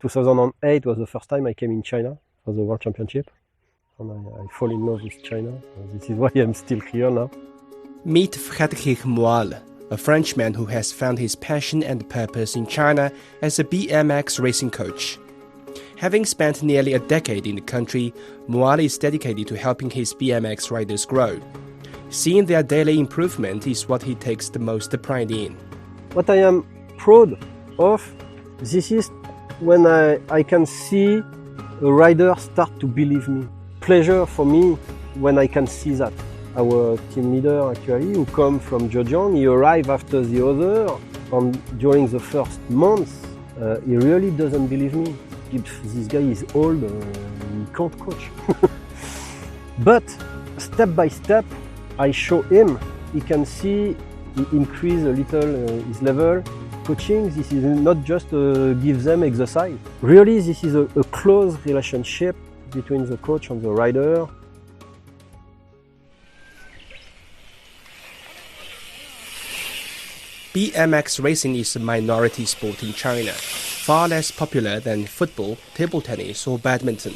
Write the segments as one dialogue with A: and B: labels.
A: 2008 was the first time I came in China for the World Championship. And I fall in love with China. This is why I'm still here now.
B: Meet Frederic Moal, a Frenchman who has found his passion and purpose in China as a BMX racing coach. Having spent nearly a decade in the country, Moal is dedicated to helping his BMX riders grow. Seeing their daily improvement is what he takes the most pride in.
A: What I am proud of, this is when I can see a rider start to believe me. Pleasure for me when I can see that. Our team leader actually, who come from Zhejiang, he arrived after the other, and during the first month, he really doesn't believe me. This guy is old, he can't coach. But step by step, I show him, he can see he increase a little his level. Coaching, this is not just give them exercise. Really, this is a close relationship between the coach and the rider.
B: BMX racing is a minority sport in China, far less popular than football, table tennis or badminton.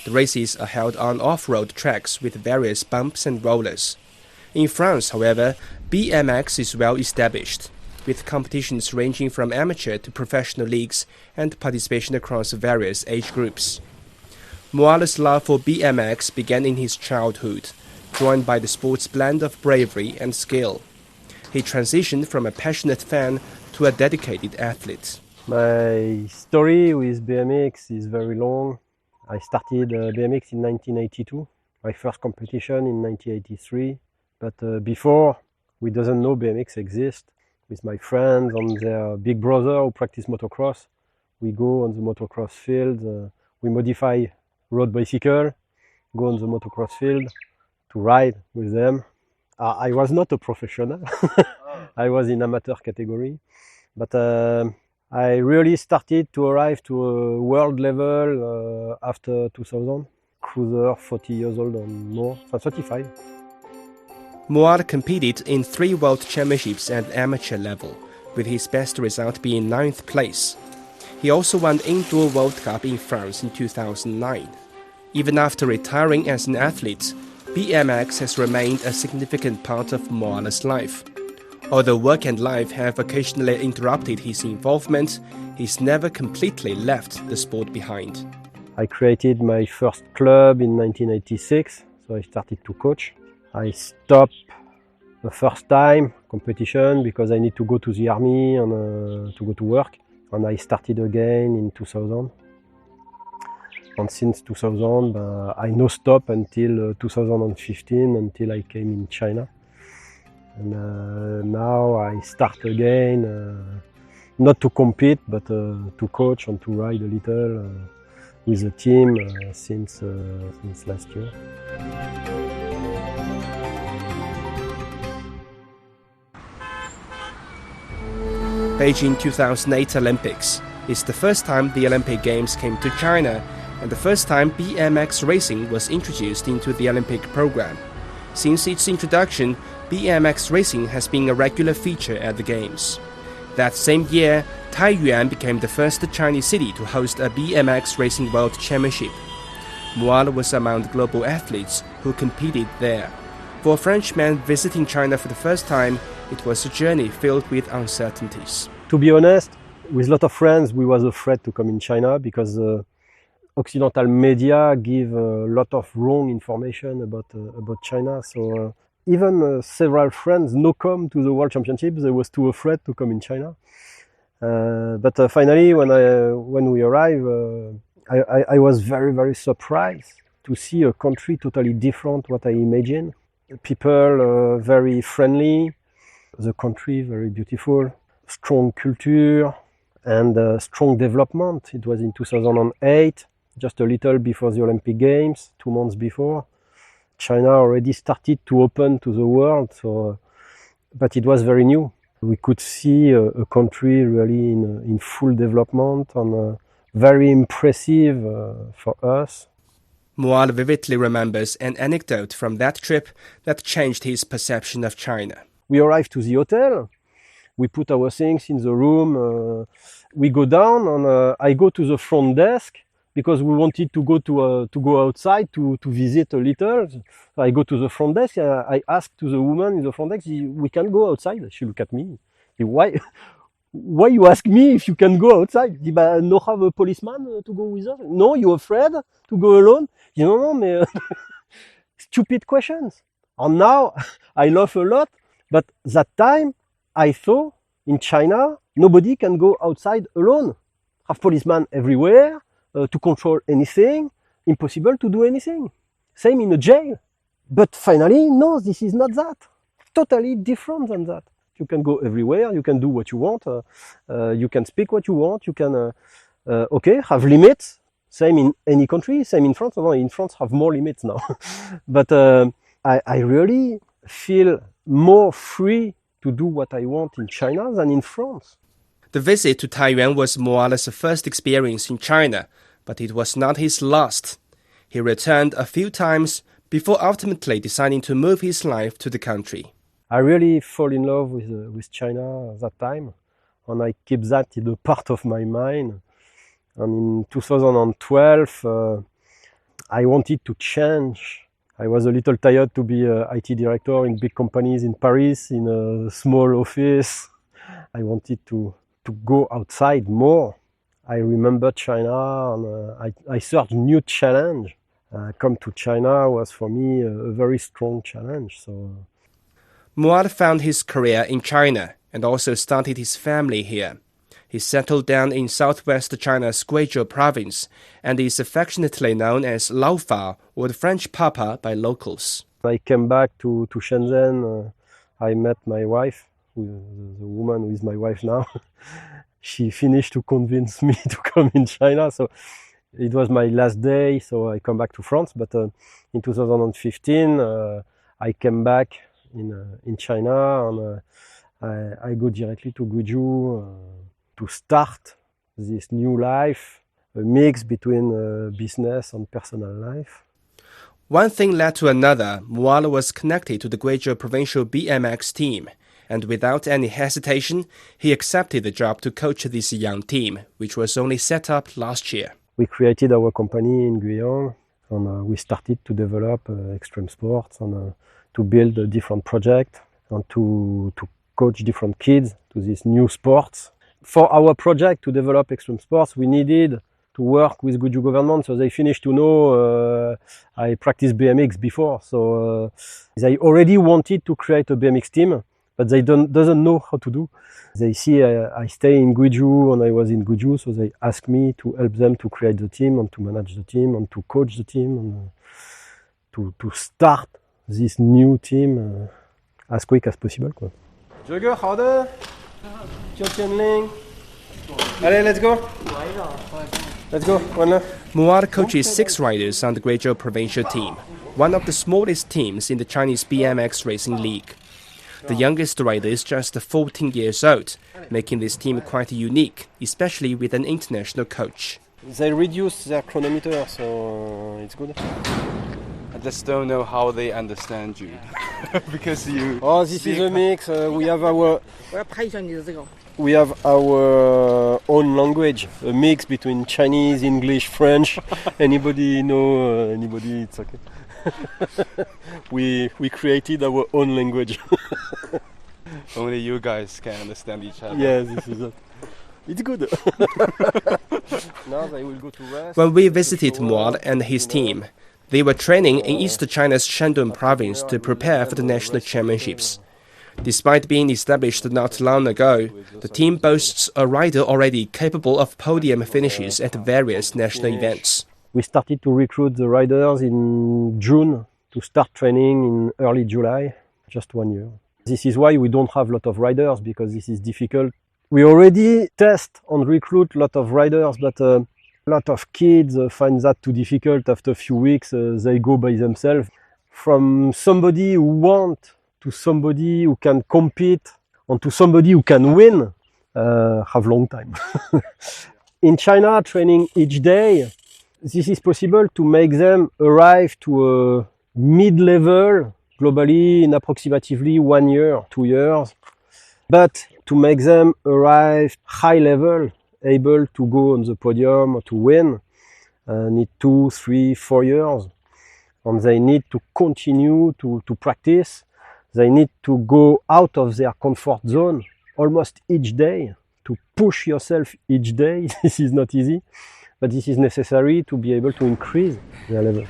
B: The races are held on off-road tracks with various bumps and rollers. In France, however, BMX is well established, with competitions ranging from amateur to professional leagues and participation across various age groups. Moal's love for BMX began in his childhood, joined by the sport's blend of bravery and skill. He transitioned from a passionate fan to a dedicated athlete.
A: My story with BMX is very long. I started BMX in 1982, my first competition in 1983. But before, we doesn't know BMX exists. With my friends and their big brother who practice motocross, we go on the motocross field, we modify road bicycle, go on the motocross field to ride with them. I was not a professional, I was in amateur category, but I really started to arrive to a world level after 2000, cruiser 40 years old and more, 35.
B: Moal competed in 3 world championships at amateur level, with his best result being 9th place. He also won Indoor World Cup in France in 2009. Even after retiring as an athlete, BMX has remained a significant part of Moal's life. Although work and life have occasionally interrupted his involvement, he's never completely left the sport behind.
A: I created my first club in 1986, so I started to coach. I stopped the first time competition because I need to go to the army and to go to work. And I started again in 2000. And since 2000, I no stop until 2015, until I came in China. And now I start again, not to compete, but to coach and to ride a little with the team since last year.
B: Beijing 2008 Olympics is the first time the Olympic Games came to China and the first time BMX racing was introduced into the Olympic program. Since its introduction, BMX racing has been a regular feature at the Games. That same year, Taiyuan became the first Chinese city to host a BMX racing world championship. Moal was among the global athletes who competed there. For a Frenchman visiting China for the first time, it was a journey filled with uncertainties.
A: To be honest, with a lot of friends, we was afraid to come in China because Occidental media give a lot of wrong information about China. So even several friends no come to the World Championship. They was too afraid to come in China. But finally, when we arrived, I was very, very surprised to see a country totally different what I imagined. People very friendly, the country very beautiful, strong culture and strong development. It was in 2008, just a little before the Olympic Games, 2 months before. China already started to open to the world, but it was very new. We could see a country really in full development and very impressive for us.
B: Moal vividly remembers an anecdote from that trip that changed his perception of China.
A: We arrived to the hotel, we put our things in the room, we go down and I go to the front desk because we wanted to go outside to visit a little. So I go to the front desk. I ask to the woman in the front desk, we can go outside. She look at me. Why? Why you ask me if you can go outside? No have a policeman to go with us? No, you afraid to go alone? No, mais stupid questions. And now I laugh a lot, but that time I thought in China nobody can go outside alone. Have policemen everywhere to control anything, impossible to do anything. Same in a jail. But finally, no, this is not that. Totally different than that. You can go everywhere, you can do what you want, you can speak what you want, you can, have limits. Same in any country, same in France. In France have more limits now. But I really feel more free to do what I want in China than in France.
B: The visit to Taiyuan was Moal's first experience in China, but it was not his last. He returned a few times before ultimately deciding to move his life to the country.
A: I really fall in love with China at that time, and I keep that in a part of my mind. And in 2012, I wanted to change. I was a little tired to be an IT director in big companies in Paris, in a small office. I wanted to go outside more. I remember China, and I searched new challenge. Come to China was for me a very strong challenge. So.
B: Moal found his career in China and also started his family here. He settled down in southwest China's Guizhou province and is affectionately known as Laofa, or the French Papa, by locals.
A: I came back to Shenzhen. I met my wife, the woman who is my wife now. She finished to convince me to come in China. So it was my last day, so I come back to France. But in 2015, I came back in China, and I go directly to Guizhou to start this new life, a mix between business and personal life.
B: One thing led to another. Moal was connected to the Guizhou provincial BMX team, and without any hesitation, he accepted the job to coach this young team, which was only set up last year.
A: We created our company in Guizhou, and we started to develop extreme sports and to build a different project and to coach different kids to these new sports. For our project to develop extreme sports, we needed to work with Guizhou government, so they finished to know I practiced BMX before. So they already wanted to create a BMX team, but they doesn't know how to do. They see I stay in Guizhou and I was in Guizhou, so they asked me to help them to create the team and to manage the team and to coach the team and to start this new team as quick as possible. Jogger, 好的 Allez, let's go. Let's go.
B: Moal coaches 6 riders on the Guizhou provincial team, one of the smallest teams in the Chinese BMX racing league. The youngest rider is just 14 years old, making this team quite unique, especially with an international coach.
A: They reduce their chronometer, so it's good.
C: I just don't know how they understand you. Because you...
A: Oh, this is a mix. We have our own language, a mix between Chinese, English, French. Anybody know anybody, it's okay. We created our own language.
C: Only you guys can understand each other.
A: Yes, this is it. It's good. Now they will go to rest.
B: When we visited Moal and his team, they were training in East China's Shandong province to prepare for the national championships. Despite being established not long ago, the team boasts a rider already capable of podium finishes at various national events.
A: We started to recruit the riders in June to start training in early July, just 1 year. This is why we don't have a lot of riders, because this is difficult. We already test and recruit a lot of riders, but a lot of kids find that too difficult. After a few weeks, they go by themselves. From somebody who wants to somebody who can compete and to somebody who can win, have long time. In China, training each day, this is possible to make them arrive to a mid-level globally in approximately 1 year, 2 years. But to make them arrive high level, able to go on the podium or to win need 2, 3, 4 years. And they need to continue to practice. They need to go out of their comfort zone almost each day, to push yourself each day. This is not easy, but this is necessary to be able to increase their level.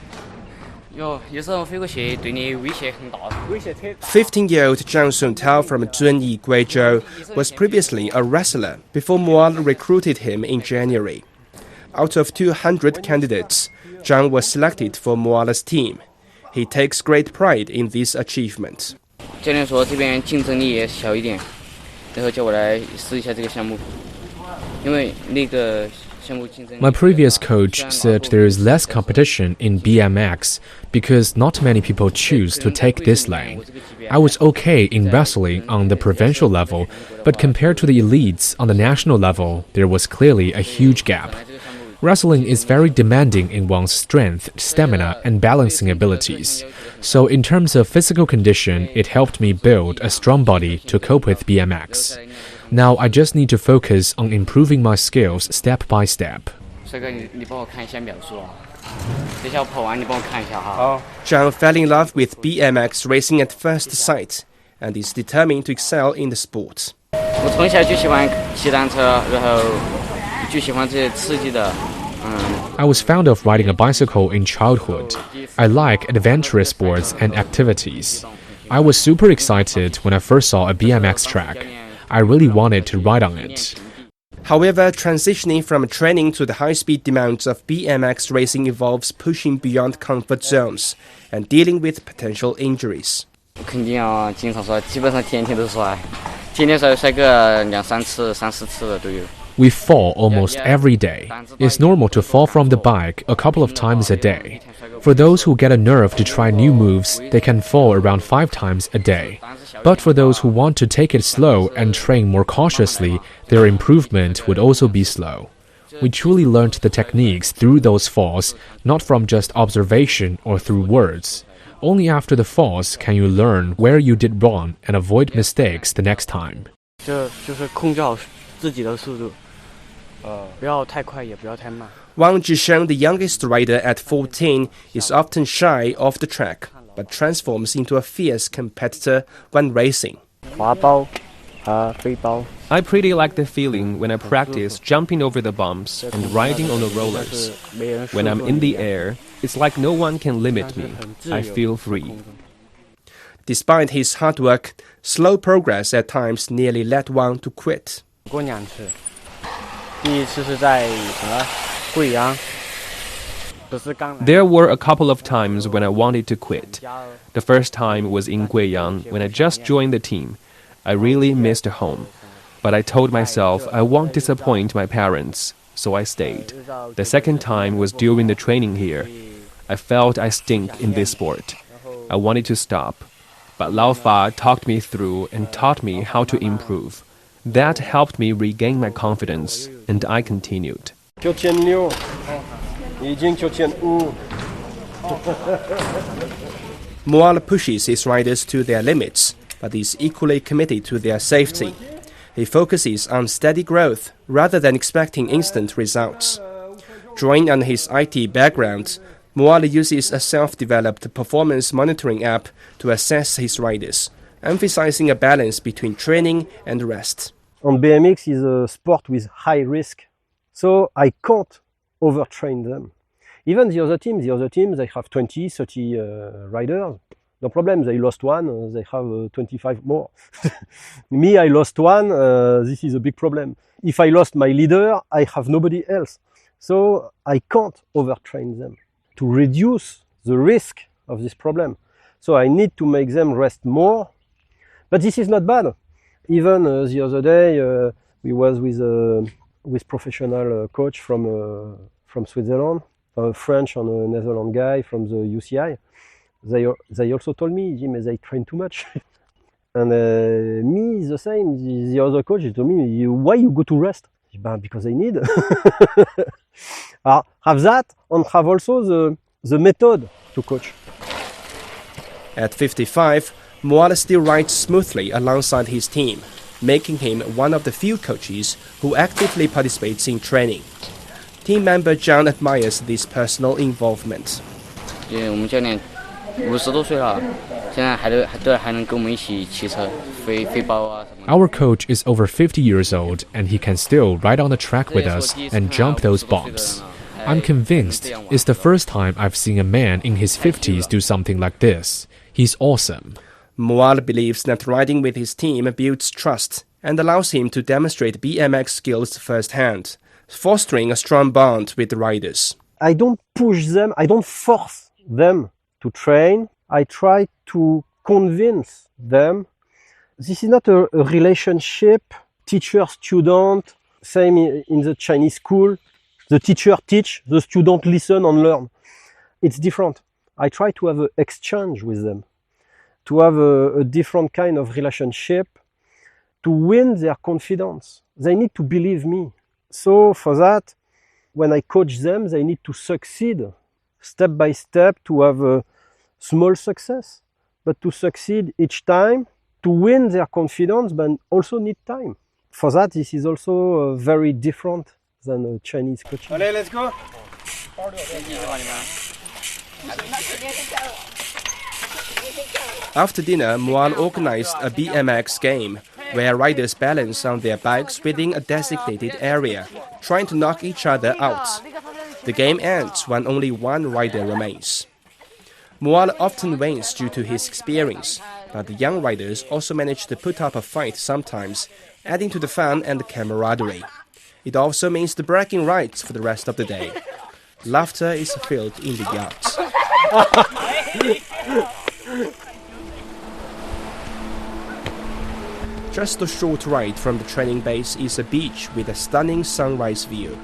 B: 15-year-old Zhang Suntao from Zunyi, Guizhou was previously a wrestler before Moal recruited him in January. Out of 200 candidates, Zhang was selected for Moal's team. He takes great pride in this achievement.
D: 教练说这边竞争力也小一点，然后叫我来试一下这个项目，因为那个项目竞争。
E: My previous coach said there is less competition in BMX because not many people choose to take this lane. I was okay in wrestling on the provincial level, but compared to the elites on the national level, there was clearly a huge gap. Wrestling is very demanding in one's strength, stamina, and balancing abilities. So in terms of physical condition, it helped me build a strong body to cope with BMX. Now I just need to focus on improving my skills step by step.
D: 帅哥，你帮我看一下秒数啊！等一下我跑完，你帮我看一下哈。
B: Zhang fell in love with BMX racing at first sight and is determined to excel in the sport.
D: 我从小就喜欢骑单车，然后就喜欢这些刺激的。
E: I was fond of riding a bicycle in childhood. I like adventurous sports and activities. I was super excited when I first saw a BMX track. I really wanted to ride on it.
B: However, transitioning from training to the high-speed demands of BMX racing involves pushing beyond comfort zones and dealing with potential injuries.
D: 肯定啊，经常摔，基本上天天都摔，天天摔个2-3次、3-4次的都有。
E: We fall almost every day. It's normal to fall from the bike a couple of times a day. For those who get a nerve to try new moves, they can fall around 5 times a day. But for those who want to take it slow and train more cautiously, their improvement would also be slow. We truly learned the techniques through those falls, not from just observation or through words. Only after the falls can you learn where you did wrong and avoid mistakes the next time.
D: 就是控制好自己的速度。 不要太快，也不要太慢。
B: Wang Guizhou, the youngest rider at 14, is often shy off the track, but transforms into a fierce competitor when racing.
D: 滑包，飞包。
F: I pretty like the feeling when I practice jumping over the bumps and riding on the rollers. When I'm in the air, it's like no one can limit me. I feel free.
B: Despite his hard work, slow progress at times nearly led Wang to quit.
D: 过2次。 第一次是在贵阳，不是刚来。
F: There were a couple of times when I wanted to quit. The first time was in Guizhou when I just joined the team. I really missed home. But I told myself I won't disappoint my parents, so I stayed. The second time was during the training here. I felt I stink in this sport. I wanted to stop. But Laofa talked me through and taught me how to improve. That helped me regain my confidence, and I continued.
B: Moal pushes his riders to their limits, but is equally committed to their safety. He focuses on steady growth rather than expecting instant results. Drawing on his IT background, Moal uses a self-developed performance monitoring app to assess his riders, emphasizing a balance between training and rest.
A: And BMX is a sport with high risk, so I can't overtrain them. Even the other teams, they have 20, 30 riders. No problem, they lost one, they have 25 more. Me, I lost one, this is a big problem. If I lost my leader, I have nobody else. So I can't overtrain them to reduce the risk of this problem. So I need to make them rest more. But this is not bad. Even the other day, we was with professional coach from Switzerland, a French and a Netherlands guy from the UCI. They also told me, Jim, they train too much. And me, the same. The other coach told me, why you go to rest? Because I need. Have that and have also the method to coach.
B: At 55, Moal still rides smoothly alongside his team. making him one of the few coaches who actively participates in training. Team member John admires this personal involvement.
D: 因为我们教练50多岁了，现在还能跟我们一起骑车、飞包啊什么。
E: Our coach is over 50 years old and he can still ride on the track with us and jump those bumps. I'm convinced it's the first time I've seen a man in his 50s do something like this. He's awesome.
B: Moal believes that riding with his team builds trust and allows him to demonstrate BMX skills firsthand, fostering a strong bond with the riders.
A: I don't push them, I don't force them to train. I try to convince them. This is not a relationship, teacher-student, same in the Chinese school. The teacher teach, the student listen and learn. It's different. I try to have an exchange with them, to have a different kind of relationship, to win their confidence. They need to believe me. So for that, when I coach them, they need to succeed step by step to have a small success. But to succeed each time, to win their confidence, but also need time. For that, this is also very different than a Chinese coaching.
B: Allez, let's go! After dinner, Moal organized a BMX game where riders balance on their bikes within a designated area, trying to knock each other out. The game ends when only one rider remains. Moal often wins due to his experience, but the young riders also manage to put up a fight sometimes, adding to the fun and camaraderie. It also means the bragging rights for the rest of the day. Laughter is filled in the yacht. Just a short ride from the training base is a beach with a stunning sunrise view.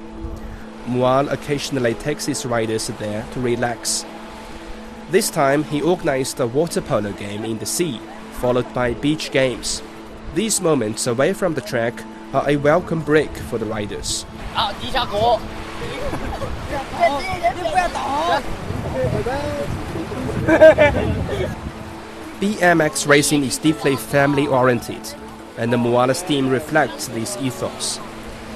B: Moal occasionally takes his riders there to relax. This time, he organized a water polo game in the sea, followed by beach games. These moments away from the track are a welcome break for the riders. BMX racing is deeply family-oriented, and the Moal's team reflects this ethos.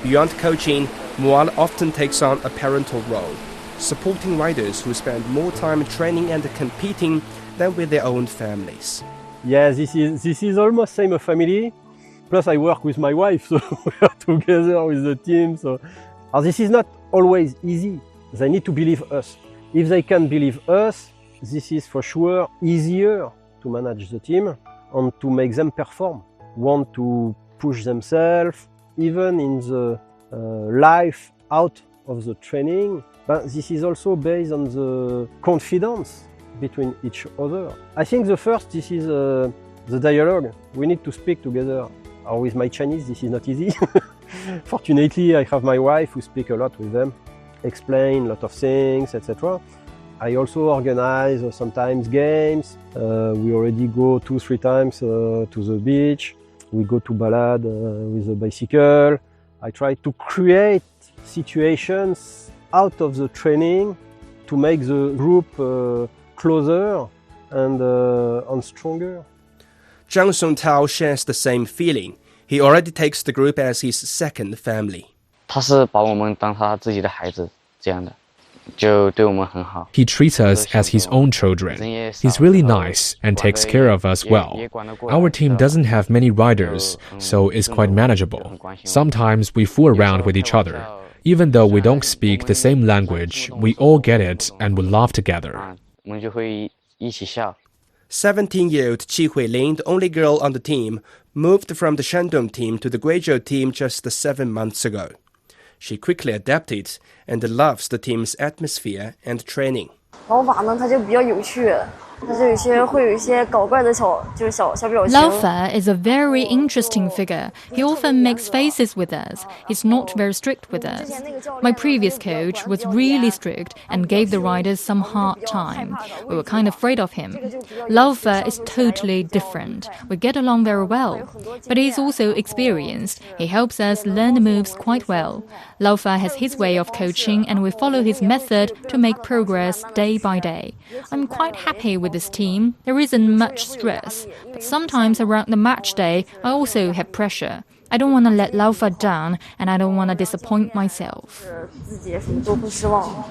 B: Beyond coaching, Moal often takes on a parental role, supporting riders who spend more time training and competing than with their own families.
A: Yeah, this is almost same a family. Plus, I work with my wife, so we are together with the team. So, this is not always easy. They need to believe us. If they can believe us, this is for sure easier to manage the team and to make them perform. Want to push themselves, even in the life out of the training. But this is also based on the confidence between each other. I think the first, this is the dialogue. We need to speak together. Or with my Chinese, this is not easy. Fortunately, I have my wife who speaks a lot with them, explain a lot of things, etc. I also organize sometimes games. We already go 2-3 times to the beach. We go to balad with a bicycle. I try to create situations out of the training to make the group closer and stronger.
B: Zhang Songtao shares the same feeling. He already takes the group as his second family.
D: 他是把我们当他自己的孩子这样的，就对我们很好。
E: He treats us as his own children. He's really nice and takes care of us well. Our team doesn't have many riders, so it's quite manageable. Sometimes we fool around with each other. Even though we don't speak the same language, we all get it and we laugh together.
D: 我们就会一起笑。
B: 17-year-old Qi Huilin, the only girl on the team, moved from the Shandong team to the Guizhou team just 7 months ago. She quickly adapted and loves the team's atmosphere and training.
G: 老法呢，他就比较有趣，他就会有一些搞怪的小表情。
H: Laofa is a very interesting figure. He often makes faces with us. He's not very strict with us. My previous coach was really strict and gave the riders some hard time. We were kind of afraid of him. Laofa is totally different. We get along very well. But he's also experienced. He helps us learn the moves quite well. Laofa has his way of coaching and we follow his method to make progress day by day. I'm quite happy with this team, there isn't much stress. But sometimes around the match day, I also have pressure. I don't want to let Laofa down, and I don't want to disappoint myself.
G: 自己什么都不失望。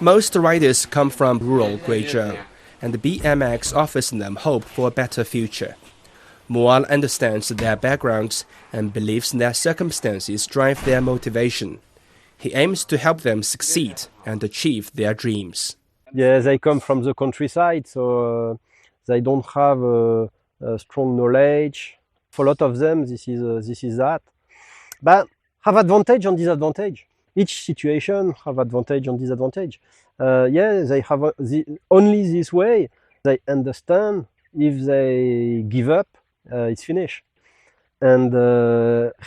B: Most riders come from rural Guizhou, and the BMX offers them hope for a better future. Moal understands their backgrounds and believes their circumstances drive their motivation. He aims to help them succeed and achieve their dreams.
A: Yeah, they come from the countryside, so they don't have a strong knowledge. For a lot of them, this is that. But have advantage and disadvantage. Each situation have advantage and disadvantage. Yeah, they have only this way. They understand. If they give up, it's finished. And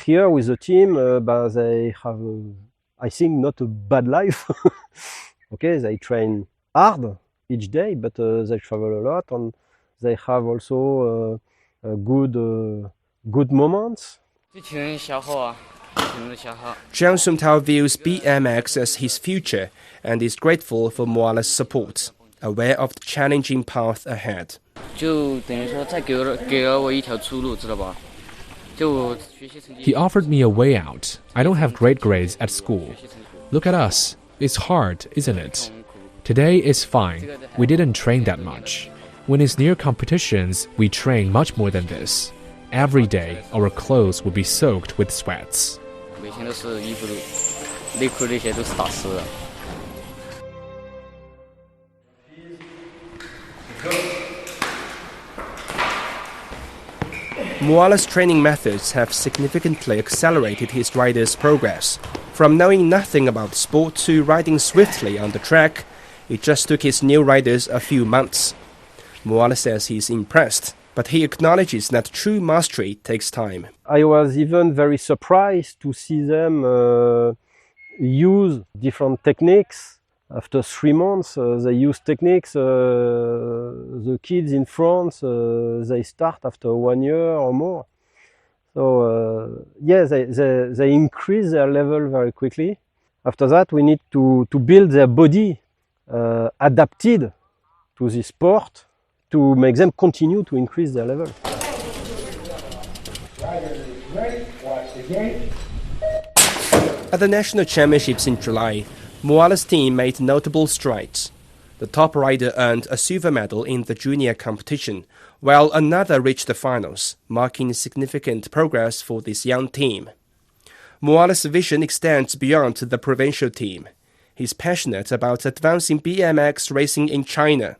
A: here with the team, they have, I think, not a bad life. Okay, they train hard each day, but they travel a lot, and they have also good moments.
B: Jiang Suntao views BMX as his future and is grateful for Moal's support, aware of the challenging path ahead.
E: He offered me a way out. I don't have great grades at school. Look at us. It's hard, isn't it? Today is fine. We didn't train that much. When it's near competitions, we train much more than this. Every day, our clothes will be soaked with sweats.
B: Moal's training methods have significantly accelerated his riders' progress. From knowing nothing about sport to riding swiftly on the track, it just took his new riders a few months. Moal says he's impressed, but he acknowledges that true mastery takes time.
A: I was even very surprised to see them use different techniques. After 3 months, they use techniques. The kids in France, they start after 1 year or more. So, yeah, they increase their level very quickly. After that, we need to build their body adapted to this sport to make them continue to increase their level.
B: At the national championships in July, Moal's team made notable strides. The top rider earned a silver medal in the junior competition, while another reached the finals, marking significant progress for this young team. Moal's vision extends beyond the provincial team. He's passionate about advancing BMX racing in China.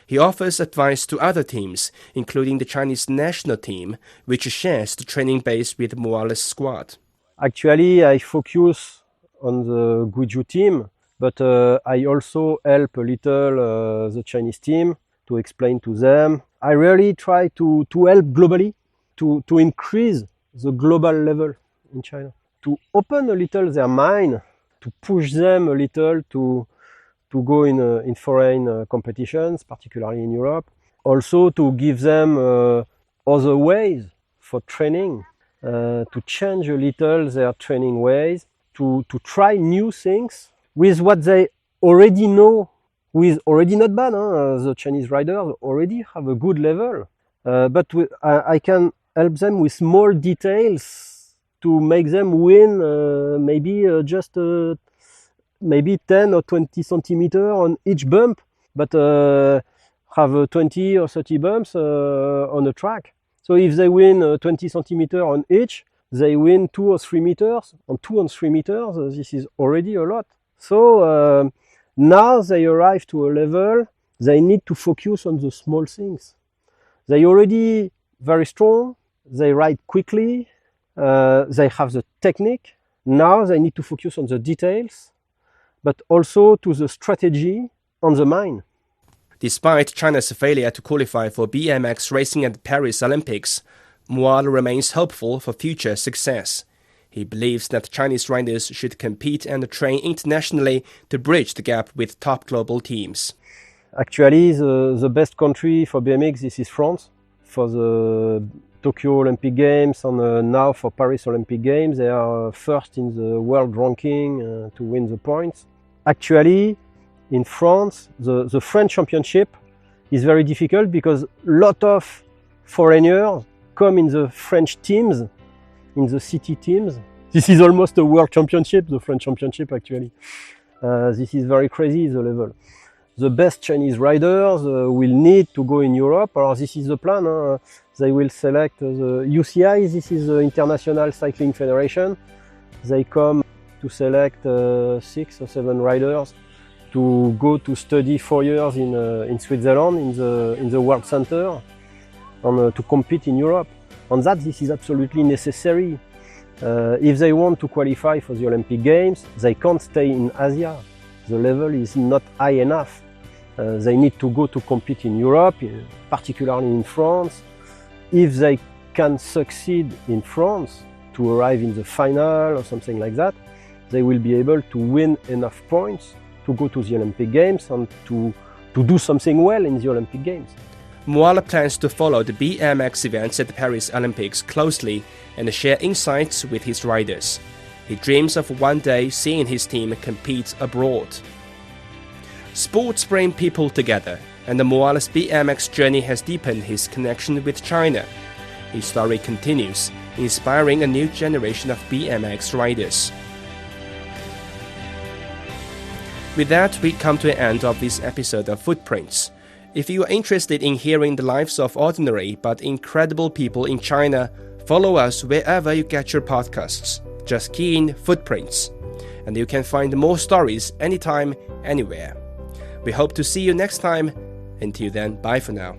B: He offers advice to other teams, including the Chinese national team, which shares the training base with Moal's squad.
A: Actually, I focus on the Guizhou team, but I also help a little the Chinese team to explain to them. I really try to help globally, to increase the global level in China, to open a little their mind, to push them a little to go in foreign competitions, particularly in Europe. Also to give them other ways for training, to change a little their training ways, to try new things with what they already know, with already not bad. The Chinese riders already have a good level, but I can help them with small details to make them win maybe just maybe 10 or 20 centimeters on each bump, but have 20 or 30 bumps on a track. So if they win 20 centimeters on each, they win 2 or 3 meters. On 2 and 3 meters, this is already a lot. So now they arrive to a level, they need to focus on the small things. They already very strong, they ride quickly, they have the technique. Now they need to focus on the details, but also to the strategy on the mind.
B: Despite China's failure to qualify for BMX racing at the Paris Olympics, Moal remains hopeful for future success. He believes that Chinese riders should compete and train internationally to bridge the gap with top global teams.
A: Actually, the best country for BMX, this is France. For the Tokyo Olympic Games and now for Paris Olympic Games, they are first in the world ranking to win the points. Actually, in France, the French championship is very difficult because a lot of foreigners come in the French teams, in the city teams. This is almost a world championship, the French championship actually. This is very crazy, the level. The best Chinese riders will need to go in Europe, or this is the plan. They will select the UCI, this is the International Cycling Federation. They come to select 6 or 7 riders to go to study 4 years in Switzerland, in the World Center, and to compete in Europe. And that this is absolutely necessary. If they want to qualify for the Olympic Games, they can't stay in Asia. The level is not high enough. They need to go to compete in Europe, particularly in France. If they can succeed in France to arrive in the final or something like that, they will be able to win enough points to go to the Olympic Games and to do something well in the Olympic Games.
B: Moal plans to follow the BMX events at the Paris Olympics closely and share insights with his riders. He dreams of one day seeing his team compete abroad. Sports bring people together, and the Moal's BMX journey has deepened his connection with China. His story continues, inspiring a new generation of BMX riders. With that, we come to an end of this episode of Footprints. If you are interested in hearing the lives of ordinary but incredible people in China, follow us wherever you get your podcasts. Just key in Footprints, and you can find more stories anytime, anywhere. We hope to see you next time. Until then, bye for now.